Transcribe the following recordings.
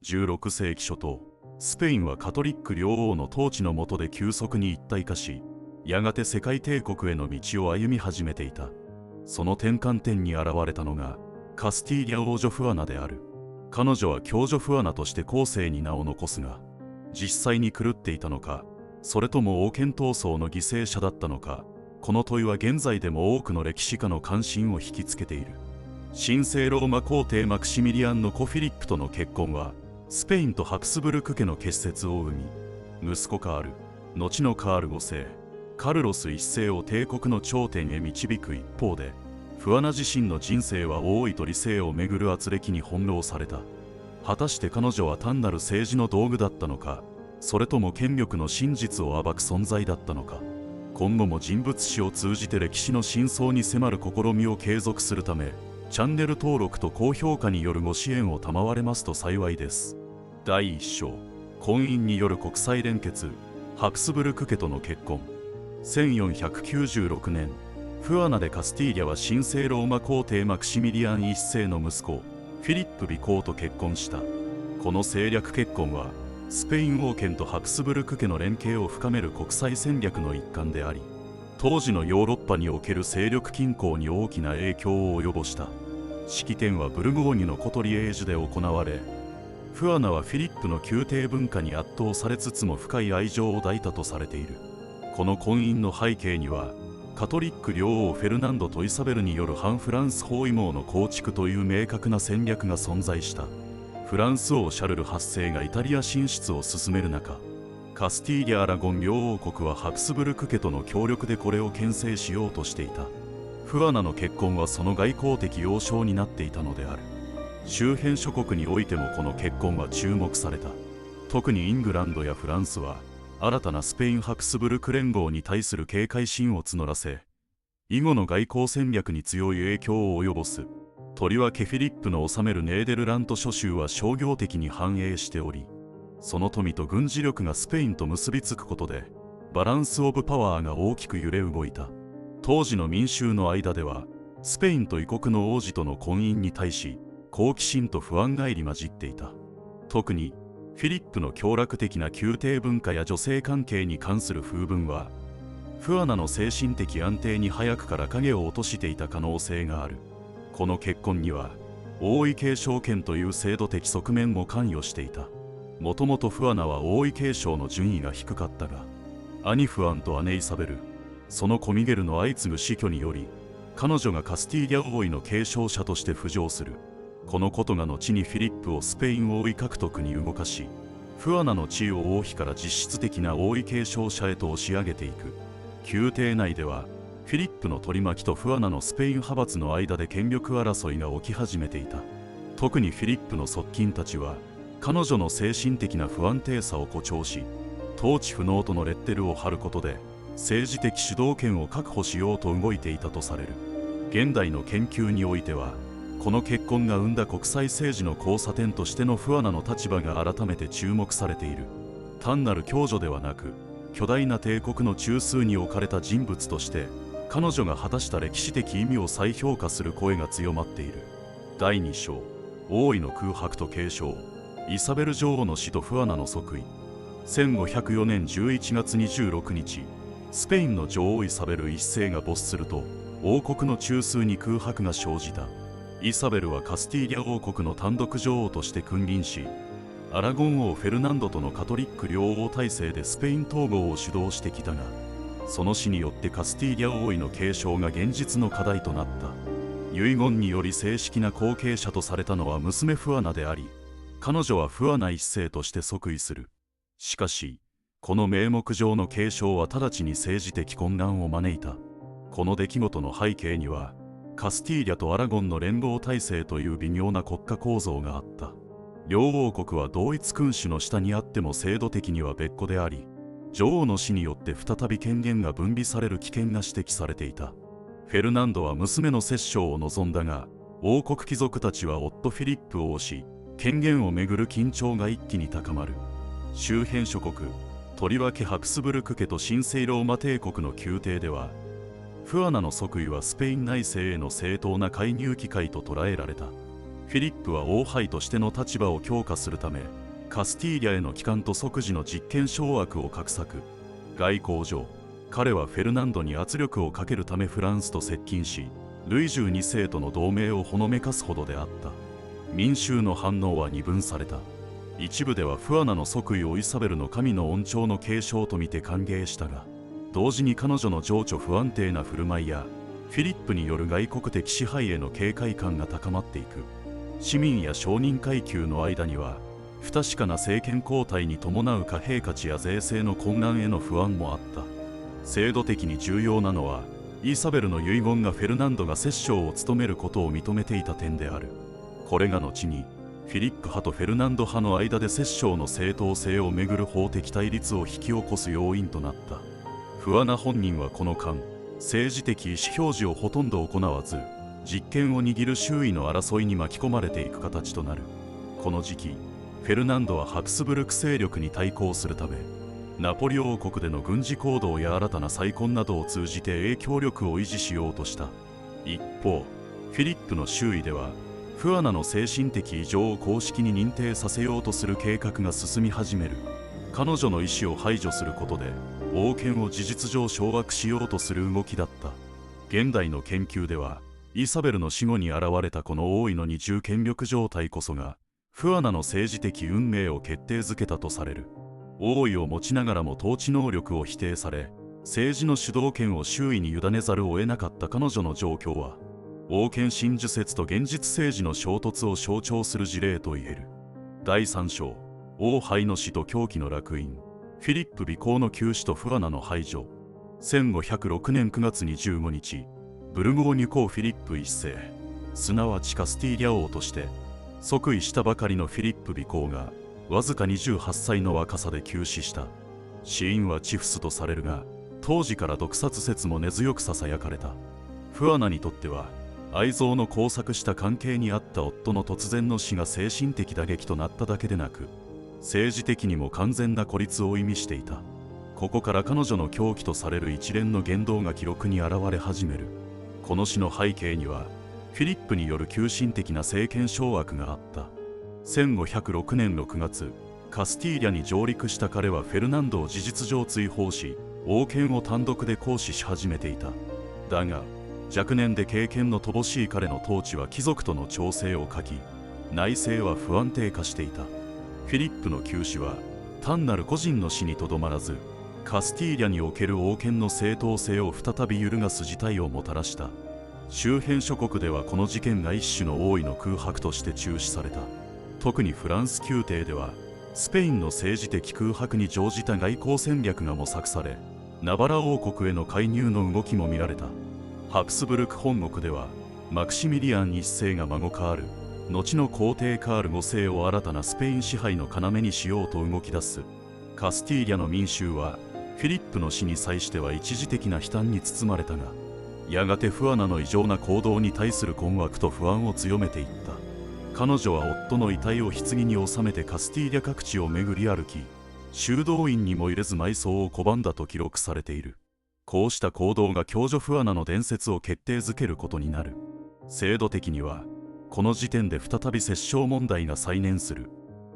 16世紀初頭、スペインはカトリック両王の統治の下で急速に一体化し、やがて世界帝国への道を歩み始めていた。その転換点に現れたのがカスティーリャ王女フアナである。彼女は教女フアナとして後世に名を残すが、実際に狂っていたのか、それとも王権闘争の犠牲者だったのか、この問いは現在でも多くの歴史家の関心を引きつけている。神聖ローマ皇帝マクシミリアンの子フィリップとの結婚は、スペインとハプスブルク家の結節を生み、息子カール、後のカール5世、カルロス1世を帝国の頂点へ導く一方で、フアナ自身の人生は王位と理性をめぐる圧力に翻弄された。果たして彼女は単なる政治の道具だったのか、それとも権力の真実を暴く存在だったのか。今後も人物史を通じて歴史の真相に迫る試みを継続するため、チャンネル登録と高評価によるご支援を賜れますと幸いです。第1章、婚姻による国際連結、ハプスブルク家との結婚。1496年、フアナ・デ・カスティーリャは神聖ローマ皇帝マクシミリアン1世の息子フィリップ美公と結婚した。この政略結婚はスペイン王権とハプスブルク家の連携を深める国際戦略の一環であり、当時のヨーロッパにおける勢力均衡に大きな影響を及ぼした。式典はブルゴーニュのコトリエージュで行われ、フアナはフィリップの宮廷文化に圧倒されつつも深い愛情を抱いたとされている。この婚姻の背景には、カトリック両王フェルナンドとイサベルによる反フランス包囲網の構築という明確な戦略が存在した。フランス王シャルル8世がイタリア進出を進める中、カスティーリャ・アラゴン両王国はハプスブルク家との協力でこれを牽制しようとしていた。フアナの結婚はその外交的要衝になっていたのである。周辺諸国においてもこの結婚は注目された。特にイングランドやフランスは新たなスペインハプスブルク連合に対する警戒心を募らせ、以後の外交戦略に強い影響を及ぼす。とりわけフィリップの治めるネーデルラント諸州は商業的に繁栄しており、その富と軍事力がスペインと結びつくことでバランスオブパワーが大きく揺れ動いた。当時の民衆の間ではスペインと異国の王子との婚姻に対し好奇心と不安が入り混じっていた。特にフィリップの享楽的な宮廷文化や女性関係に関する風聞は、フアナの精神的安定に早くから影を落としていた可能性がある。この結婚には王位継承権という制度的側面も関与していた。もともとフアナは王位継承の順位が低かったが、兄フアンと姉イサベル、その子ミゲルの相次ぐ死去により、彼女がカスティーリャ王位の継承者として浮上する。このことが後にフィリップをスペイン王位獲得に動かし、フアナの地位を王妃から実質的な王位継承者へと押し上げていく。宮廷内ではフィリップの取り巻きとフアナのスペイン派閥の間で権力争いが起き始めていた。特にフィリップの側近たちは彼女の精神的な不安定さを誇張し、統治不能とのレッテルを貼ることで政治的主導権を確保しようと動いていたとされる。現代の研究においては、この結婚が生んだ国際政治の交差点としてのフアナの立場が改めて注目されている。単なる共女ではなく、巨大な帝国の中枢に置かれた人物として彼女が果たした歴史的意味を再評価する声が強まっている。第2章、王位の空白と継承。イサベル女王の死とフアナの即位。1504年11月26日、スペインの女王イサベル一世が没すると王国の中枢に空白が生じた。イサベルはカスティーリャ王国の単独女王として君臨し、アラゴン王フェルナンドとのカトリック両王体制でスペイン統合を主導してきたが、その死によってカスティーリャ王位の継承が現実の課題となった。遺言により正式な後継者とされたのは娘フアナであり、彼女はフアナ一世として即位する。しかし、この名目上の継承は直ちに政治的混乱を招いた。この出来事の背景には、カスティーリャとアラゴンの連合体制という微妙な国家構造があった。両王国は同一君主の下にあっても制度的には別個であり、女王の死によって再び権限が分離される危険が指摘されていた。フェルナンドは娘の摂政を望んだが、王国貴族たちは夫フィリップを推し、権限をめぐる緊張が一気に高まる。周辺諸国、とりわけハプスブルク家と神聖ローマ帝国の宮廷では、フアナの即位はスペイン内政への正当な介入機会と捉えられた。フフィリップは王妃としての立場を強化するため、カスティーリャへの帰還と即時の実権掌握を画策。外交上、彼はフェルナンドに圧力をかけるためフランスと接近し、ルイ12世との同盟をほのめかすほどであった。民衆の反応は二分された。一部ではフアナの即位をイサベルの神の恩寵の継承と見て歓迎したが、同時に彼女の情緒不安定な振る舞いやフィリップによる外国的支配への警戒感が高まっていく。市民や商人階級の間には不確かな政権交代に伴う貨幣価値や税制の混乱への不安もあった。制度的に重要なのはイサベルの遺言がフェルナンドが摂政を務めることを認めていた点である。これが後にフィリップ派とフェルナンド派の間で摂政の正当性をめぐる法的対立を引き起こす要因となった。フアナ本人はこの間、政治的意思表示をほとんど行わず、実権を握る周囲の争いに巻き込まれていく形となる。この時期、フェルナンドはハプスブルク勢力に対抗するため、ナポリ王国での軍事行動や新たな再婚などを通じて影響力を維持しようとした。一方、フィリップの周囲では、フアナの精神的異常を公式に認定させようとする計画が進み始める。彼女の意思を排除することで、王権を事実上掌握しようとする動きだった。現代の研究では、イサベルの死後に現れたこの王位の二重権力状態こそが、フアナの政治的運命を決定づけたとされる。王位を持ちながらも統治能力を否定され、政治の主導権を周囲に委ねざるを得なかった彼女の状況は、王権真珠説と現実政治の衝突を象徴する事例と言える。第3章、王妃の死と狂気の烙印。フィリップ尾行の急死とフアナの排除。1506年9月25日、ブルゴーニュ公フィリップ1世、すなわちカスティーリャ王として即位したばかりのフィリップ尾行がわずか28歳の若さで急死した。死因はチフスとされるが、当時から毒殺説も根強くささやかれた。フアナにとっては愛憎の交錯した関係にあった夫の突然の死が精神的打撃となっただけでなく、政治的にも完全な孤立を意味していた。ここから彼女の狂気とされる一連の言動が記録に現れ始める。この死の背景にはフィリップによる急進的な政権掌握があった。1506年6月、カスティーリャに上陸した彼はフェルナンドを事実上追放し、王権を単独で行使し始めていた。だが若年で経験の乏しい彼の統治は貴族との調整を欠き、内政は不安定化していた。フィリップの急死は単なる個人の死にとどまらず、カスティーリャにおける王権の正当性を再び揺るがす事態をもたらした。周辺諸国ではこの事件が一種の王位の空白として注視された。特にフランス宮廷ではスペインの政治的空白に乗じた外交戦略が模索され、ナバラ王国への介入の動きも見られた。ハプスブルク本国ではマクシミリアン一世が孫カール、後の皇帝カール5世を新たなスペイン支配の要にしようと動き出す。カスティーリャの民衆はフィリップの死に際しては一時的な悲嘆に包まれたが、やがてフアナの異常な行動に対する困惑と不安を強めていった。彼女は夫の遺体を棺に収めてカスティーリャ各地を巡り歩き、修道院にも入れず埋葬を拒んだと記録されている。こうした行動が共助フアナの伝説を決定づけることになる。制度的にはこの時点で再び摂政問題が再燃する。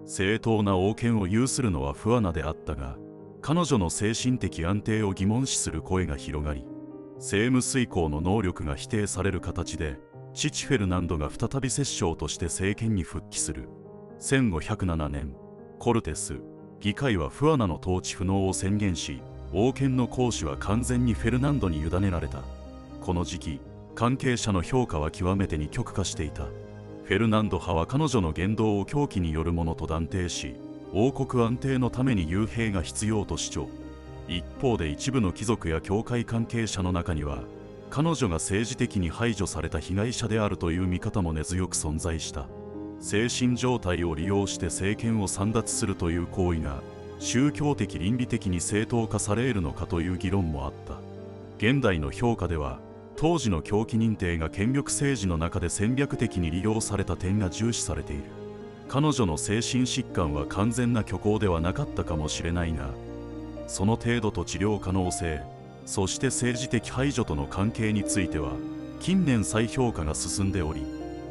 正当な王権を有するのはフアナであったが、彼女の精神的安定を疑問視する声が広がり、政務遂行の能力が否定される形で父フェルナンドが再び摂政として政権に復帰する。1507年、コルテス議会はフアナの統治不能を宣言し、王権の行使は完全にフェルナンドに委ねられた。この時期、関係者の評価は極めて二極化していた。フェルナンド派は彼女の言動を狂気によるものと断定し、王国安定のために幽閉が必要と主張。一方で一部の貴族や教会関係者の中には、彼女が政治的に排除された被害者であるという見方も根強く存在した。精神状態を利用して政権を簒奪するという行為が宗教的倫理的に正当化されるのかという議論もあった。現代の評価では、当時の狂気認定が権力政治の中で戦略的に利用された点が重視されている。彼女の精神疾患は完全な虚構ではなかったかもしれないが、その程度と治療可能性、そして政治的排除との関係については近年再評価が進んでおり、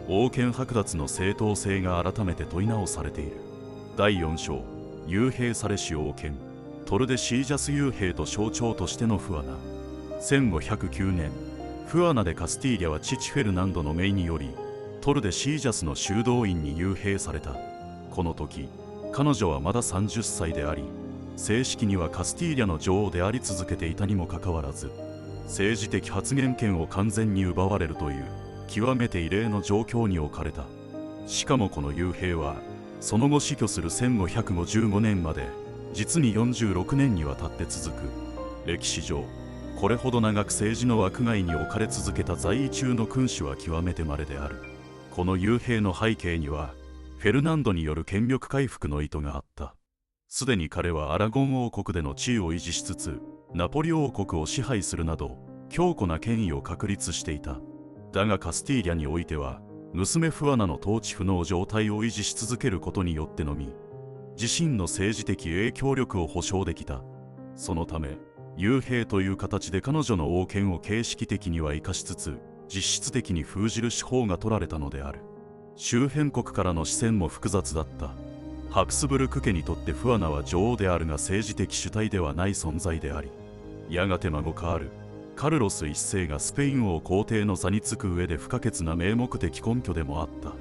王権剥奪の正当性が改めて問い直されている。第4章、幽閉されし王権、トルデシージャス幽閉と象徴としてのフアナ。1509年、フアナでカスティーリャは父フェルナンドの命によりトルデシージャスの修道院に幽閉された。この時彼女はまだ30歳であり、正式にはカスティーリャの女王であり続けていたにもかかわらず、政治的発言権を完全に奪われるという極めて異例の状況に置かれた。しかもこの幽閉はその後死去する1555年まで実に46年にわたって続く。歴史上これほど長く政治の枠外に置かれ続けた在位中の君主は極めて稀である。この幽閉の背景にはフェルナンドによる権力回復の意図があった。すでに彼はアラゴン王国での地位を維持しつつナポリ王国を支配するなど強固な権威を確立していた。だがカスティーリャにおいては娘フアナの統治不能状態を維持し続けることによってのみ自身の政治的影響力を保障できた。そのため幽閉という形で彼女の王権を形式的には生かしつつ実質的に封じる手法が取られたのである。周辺国からの視線も複雑だった。ハプスブルク家にとってフアナは女王であるが政治的主体ではない存在であり、やがて孫カール・カルロス一世がスペイン王皇帝の座につく上で不可欠な名目的根拠でもあった。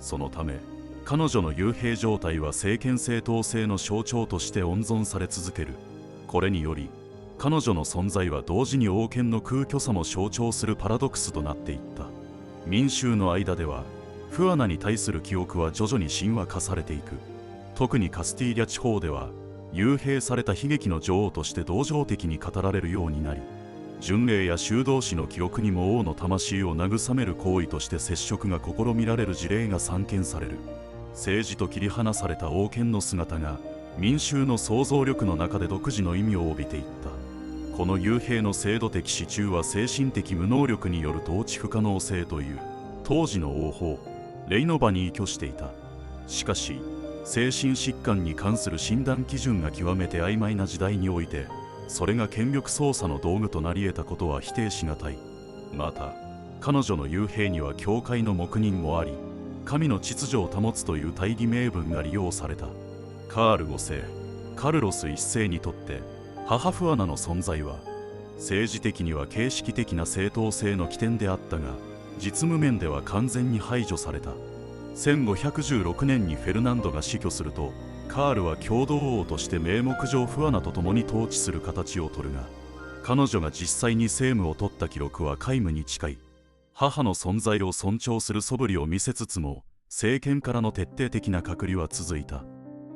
そのため彼女の幽閉状態は政権正当性の象徴として温存され続ける。これにより彼女の存在は同時に王権の空虚さも象徴するパラドクスとなっていった。民衆の間ではフアナに対する記憶は徐々に神話化されていく。特にカスティーリャ地方では幽閉された悲劇の女王として同情的に語られるようになり、巡礼や修道士の記憶にも王の魂を慰める行為として接触が試みられる事例が散見される。政治と切り離された王権の姿が民衆の想像力の中で独自の意味を帯びていった。この幽閉の制度的支柱は精神的無能力による統治不可能性という当時の王法レイノバに依拠していた。しかし精神疾患に関する診断基準が極めて曖昧な時代において、それが権力操作の道具となり得たことは否定しがたい。また彼女の幽閉には教会の黙認もあり、神の秩序を保つという大義名分が利用された。カール5世、カルロス1世にとって母フアナの存在は政治的には形式的な正当性の起点であったが、実務面では完全に排除された。1516年にフェルナンドが死去すると、カールは共同王として名目上フアナと共に統治する形をとるが、彼女が実際に政務を取った記録は皆無に近い。母の存在を尊重する素振りを見せつつも、政権からの徹底的な隔離は続いた。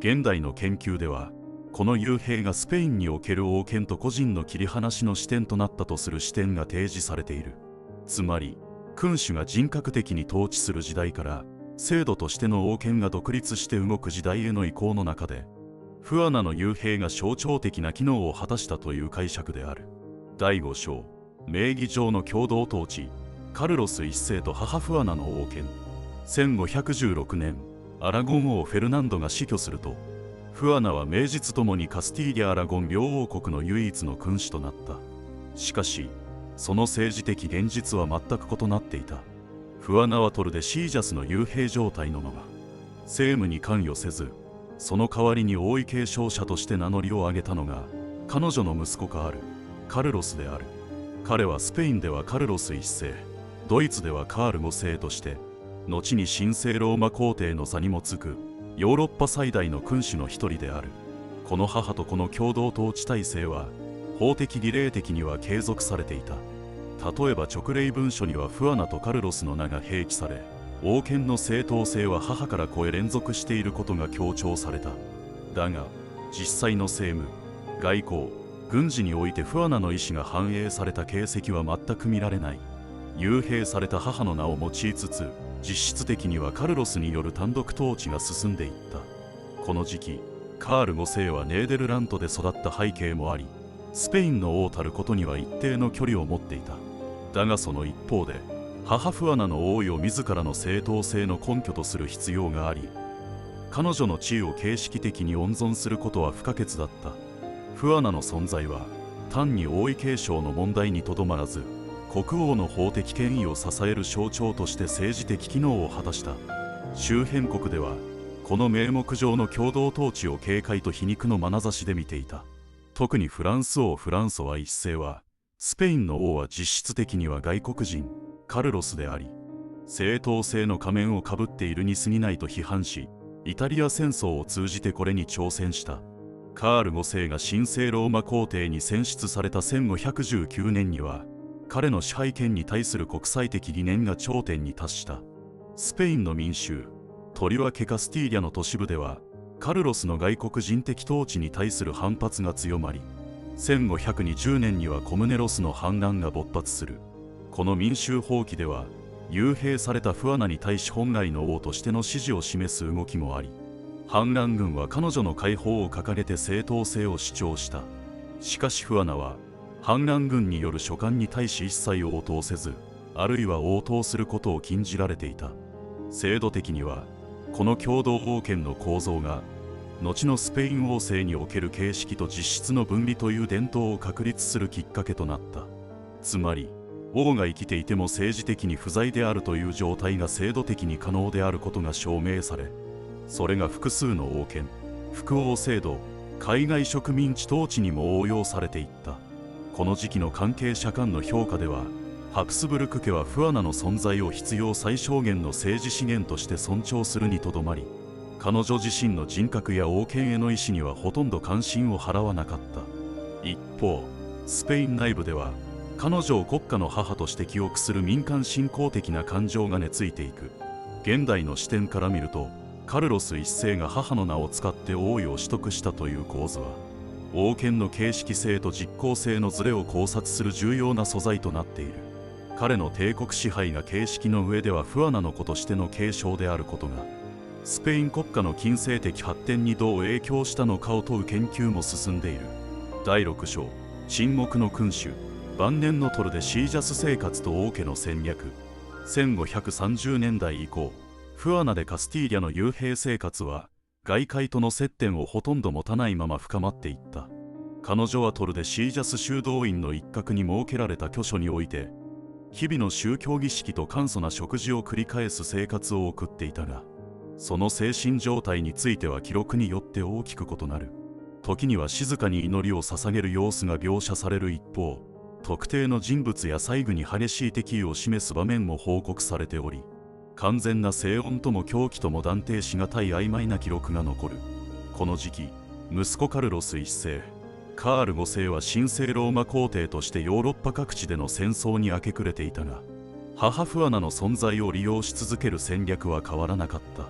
現代の研究ではこの幽閉がスペインにおける王権と個人の切り離しの視点となったとする視点が提示されている。つまり君主が人格的に統治する時代から制度としての王権が独立して動く時代への移行の中で、フアナの幽閉が象徴的な機能を果たしたという解釈である。第5章、名義上の共同統治、カルロス一世と母フアナの王権。1516年、アラゴン王フェルナンドが死去すると、フアナは名実ともにカスティーリャ・アラゴン両王国の唯一の君主となった。しかしその政治的現実は全く異なっていた。フアナはトルデシージャスの幽閉状態のまま政務に関与せず、その代わりに王位継承者として名乗りを上げたのが彼女の息子カルロスである。彼はスペインではカルロス1世、ドイツではカール5世として後に神聖ローマ皇帝の座にもつくヨーロッパ最大の君主の一人である。この母とこの共同統治体制は法的儀礼的には継続されていた。例えば勅令文書にはフアナとカルロスの名が併記され、王権の正当性は母から子へ連続していることが強調された。だが実際の政務、外交、軍事においてフアナの意思が反映された形跡は全く見られない。幽閉された母の名を用いつつ、実質的にはカルロスによる単独統治が進んでいった。この時期カール5世はネーデルラントで育った背景もあり、スペインの王たることには一定の距離を持っていた。だがその一方で母フアナの王位を自らの正当性の根拠とする必要があり、彼女の地位を形式的に温存することは不可欠だった。フアナの存在は単に王位継承の問題にとどまらず、国王の法的権威を支える象徴として政治的機能を果たした。周辺国ではこの名目上の共同統治を警戒と皮肉の眼差しで見ていた。特にフランソは一世は、スペインの王は実質的には外国人カルロスであり、正統性の仮面をかぶっているに過ぎないと批判し、イタリア戦争を通じてこれに挑戦した。カール5世が神聖ローマ皇帝に選出された1519年には、彼の支配権に対する国際的理念が頂点に達した。スペインの民衆、とりわけカスティーリャの都市部では、カルロスの外国人的統治に対する反発が強まり、1520年にはコムネロスの反乱が勃発する。この民衆蜂起では、幽閉されたフアナに対し本来の王としての支持を示す動きもあり、反乱軍は彼女の解放を掲げて正当性を主張した。しかしフアナは反乱軍による書簡に対し一切応答せず、あるいは応答することを禁じられていた。制度的にはこの共同王権の構造が後のスペイン王政における形式と実質の分離という伝統を確立するきっかけとなった。つまり王が生きていても政治的に不在であるという状態が制度的に可能であることが証明され、それが複数の王権、副王制度、海外植民地統治にも応用されていった。この時期の関係者間の評価では、ハプスブルク家はフアナの存在を必要最小限の政治資源として尊重するにとどまり、彼女自身の人格や王権への意思にはほとんど関心を払わなかった。一方、スペイン内部では、彼女を国家の母として記憶する民間信仰的な感情が根付いていく。現代の視点から見ると、カルロス一世が母の名を使って王位を取得したという構図は、王権の形式性と実効性のズレを考察する重要な素材となっている。彼の帝国支配が形式の上ではフアナの子としての継承であることが、スペイン国家の近世的発展にどう影響したのかを問う研究も進んでいる。第6章、沈黙の君主、晩年のトルデシージャス生活と王家の戦略。1530年代以降、フアナでカスティーリャの幽閉生活は外界との接点をほとんど持たないまま深まっていった。彼女はトルデシージャス修道院の一角に設けられた居所において、日々の宗教儀式と簡素な食事を繰り返す生活を送っていたが、その精神状態については記録によって大きく異なる。時には静かに祈りを捧げる様子が描写される一方、特定の人物や細部に激しい敵意を示す場面も報告されており、完全な静音とも狂気とも断定しがたい曖昧な記録が残る。この時期、息子カルロス一世、カール5世は神聖ローマ皇帝としてヨーロッパ各地での戦争に明け暮れていたが、母フアナの存在を利用し続ける戦略は変わらなかった。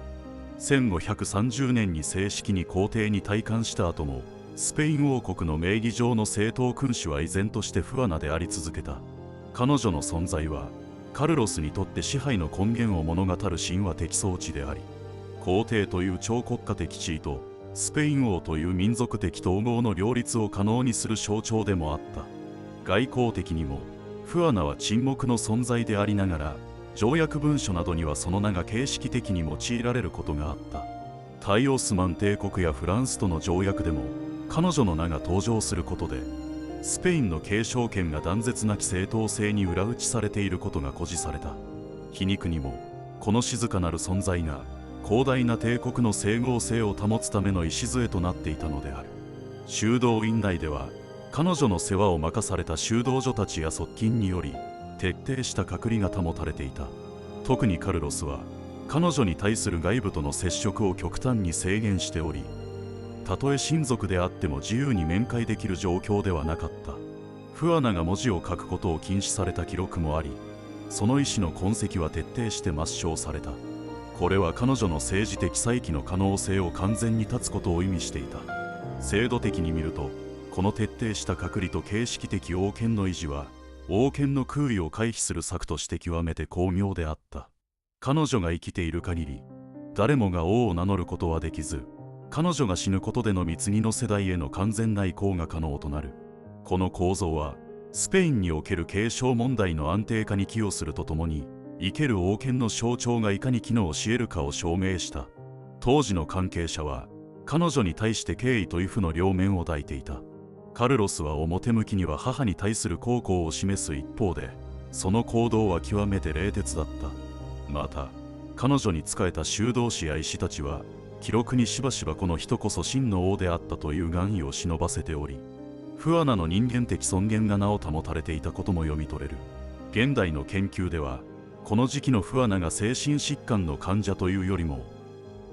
1530年に正式に皇帝に戴冠した後も、スペイン王国の名義上の正統君主は依然としてフアナであり続けた。彼女の存在はカルロスにとって支配の根源を物語る神話的装置であり、皇帝という超国家的地位とスペイン王という民族的統合の両立を可能にする象徴でもあった。外交的にもフアナは沈黙の存在でありながら、条約文書などにはその名が形式的に用いられることがあった。大オスマン帝国やフランスとの条約でも彼女の名が登場することで、スペインの継承権が断絶なき正当性に裏打ちされていることが誇示された。皮肉にもこの静かなる存在が広大な帝国の整合性を保つための礎となっていたのである。修道院内では彼女の世話を任された修道女たちや側近により徹底した隔離が保たれていた。特にカルロスは彼女に対する外部との接触を極端に制限しており、たとえ親族であっても自由に面会できる状況ではなかった。フアナが文字を書くことを禁止された記録もあり、その意思の痕跡は徹底して抹消された。これは彼女の政治的再起の可能性を完全に断つことを意味していた。制度的に見ると、この徹底した隔離と形式的王権の維持は、王権の空位を回避する策として極めて巧妙であった。彼女が生きている限り、誰もが王を名乗ることはできず、彼女が死ぬことでの三次の世代への完全な移行が可能となる。この構造は、スペインにおける継承問題の安定化に寄与するとともに、生ける王権の象徴がいかに機能し得るかを証明した。当時の関係者は、彼女に対して敬意と畏怖の両面を抱いていた。カルロスは表向きには母に対する孝行を示す一方で、その行動は極めて冷徹だった。また彼女に仕えた修道士や医師たちは記録にしばしばこの人こそ真の王であったという願意を忍ばせており、フアナの人間的尊厳がなお保たれていたことも読み取れる。現代の研究ではこの時期のフアナが精神疾患の患者というよりも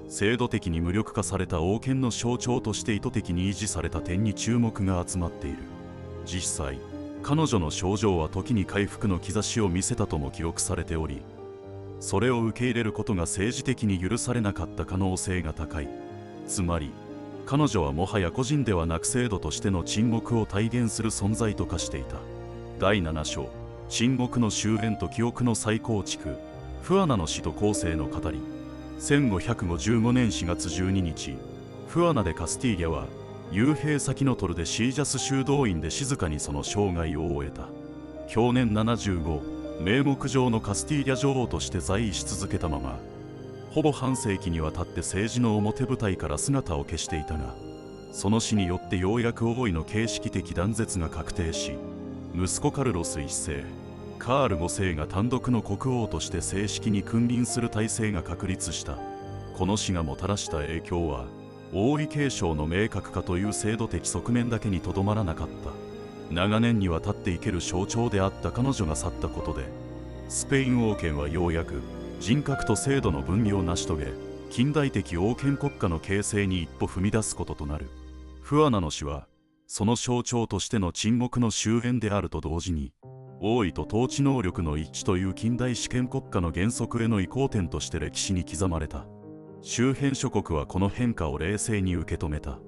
制度的に無力化された王権の象徴として意図的に維持された点に注目が集まっている。実際彼女の症状は時に回復の兆しを見せたとも記録されており、それを受け入れることが政治的に許されなかった可能性が高い。つまり彼女はもはや個人ではなく制度としての沈黙を体現する存在と化していた。第7章、沈黙の終焉と記憶の再構築、フアナの死と後世の語り。1555年4月12日、フアナでカスティーリャは幽閉先のトルでシージャス修道院で静かにその生涯を終えた。享年75、名目上のカスティーリャ女王として在位し続けたまま、ほぼ半世紀にわたって政治の表舞台から姿を消していたが、その死によってようやく王位の形式的断絶が確定し、息子カルロス1世、カール5世が単独の国王として正式に君臨する体制が確立した。この死がもたらした影響は王位継承の明確化という制度的側面だけにとどまらなかった。長年にわたって生ける象徴であった彼女が去ったことで、スペイン王権はようやく人格と制度の分離を成し遂げ、近代的王権国家の形成に一歩踏み出すこととなる。フアナの死はその象徴としての沈黙の終焉であると同時に、王位と統治能力の一致という近代主権国家の原則への移行点として歴史に刻まれた。周辺諸国はこの変化を冷静に受け止めた。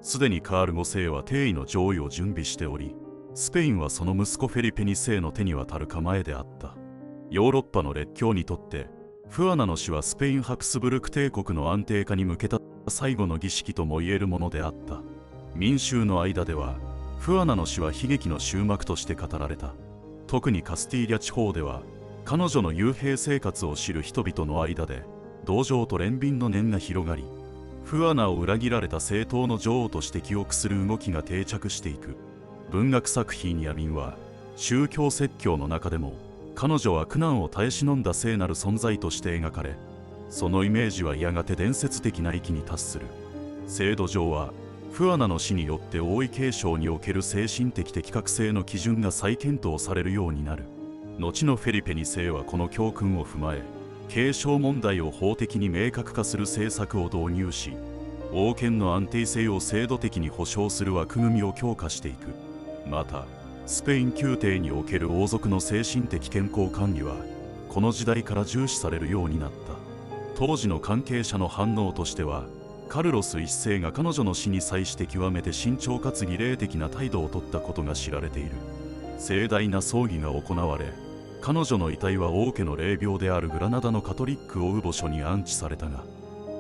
すでにカール5世は帝位の上位を準備しており、スペインはその息子フェリペ2世の手に渡る構えであった。ヨーロッパの列強にとってフアナの死はスペイン・ハプスブルク帝国の安定化に向けた最後の儀式とも言えるものであった。民衆の間ではフアナの死は悲劇の終幕として語られた。特にカスティーリャ地方では彼女の幽閉生活を知る人々の間で同情と憐憫の念が広がり、フアナを裏切られた正統の女王として記憶する動きが定着していく。文学作品や民話、宗教説教の中でも彼女は苦難を耐え忍んだ聖なる存在として描かれ、そのイメージはやがて伝説的な域に達する。制度上はフアナの死によって王位継承における精神的適格性の基準が再検討されるようになる。後のフェリペ2世はこの教訓を踏まえ、継承問題を法的に明確化する政策を導入し、王権の安定性を制度的に保障する枠組みを強化していく。またスペイン宮廷における王族の精神的健康管理はこの時代から重視されるようになった。当時の関係者の反応としては、カルロス1世が彼女の死に際して極めて慎重かつ儀礼的な態度をとったことが知られている。盛大な葬儀が行われ、彼女の遺体は王家の霊廟であるグラナダのカトリックオウ墓所に安置されたが、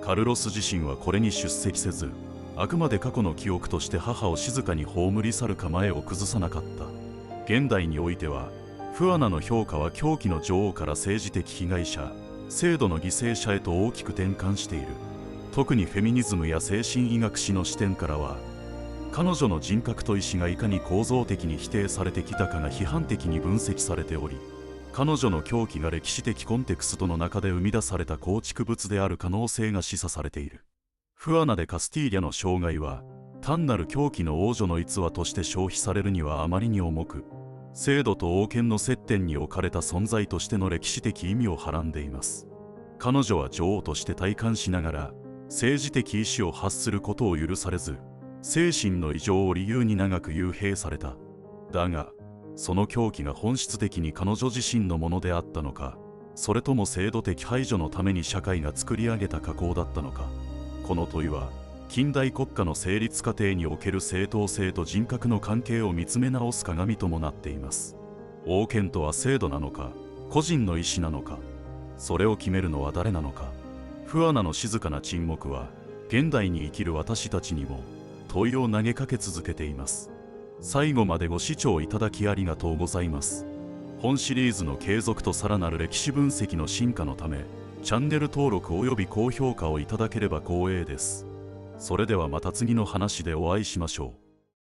カルロス自身はこれに出席せず、あくまで過去の記憶として母を静かに葬り去る構えを崩さなかった。現代においてはフアナの評価は狂気の女王から政治的被害者、制度の犠牲者へと大きく転換している。特にフェミニズムや精神医学史の視点からは、彼女の人格と意志がいかに構造的に否定されてきたかが批判的に分析されており、彼女の狂気が歴史的コンテクストの中で生み出された構築物である可能性が示唆されている。フアナ・デ・カスティーリャの生涯は単なる狂気の王女の逸話として消費されるにはあまりに重く、制度と王権の接点に置かれた存在としての歴史的意味をはらんでいます。彼女は女王として戴冠しながら政治的意志を発することを許されず、精神の異常を理由に長く幽閉された。だがその狂気が本質的に彼女自身のものであったのか、それとも制度的排除のために社会が作り上げた加工だったのか。この問いは近代国家の成立過程における正当性と人格の関係を見つめ直す鏡ともなっています。王権とは制度なのか、個人の意思なのか、それを決めるのは誰なのか。フアナの静かな沈黙は現代に生きる私たちにも問いを投げかけ続けています。最後までご視聴いただきありがとうございます。本シリーズの継続とさらなる歴史分析の進化のため、チャンネル登録および高評価をいただければ光栄です。それではまた次の話でお会いしましょう。